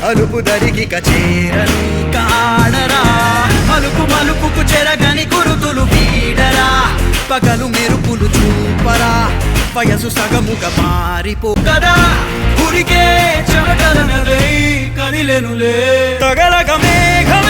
అలుపు దరికి కచేరని కాడరా మలుపు మలుపుకు చెరగని గురుతులు వీడరా పగలు మెరుపులు చూపరా వయసు సగముగా మారిపో కదా ఉరికే చెమటలనలై కదిలెనులే తగలగ మేఘం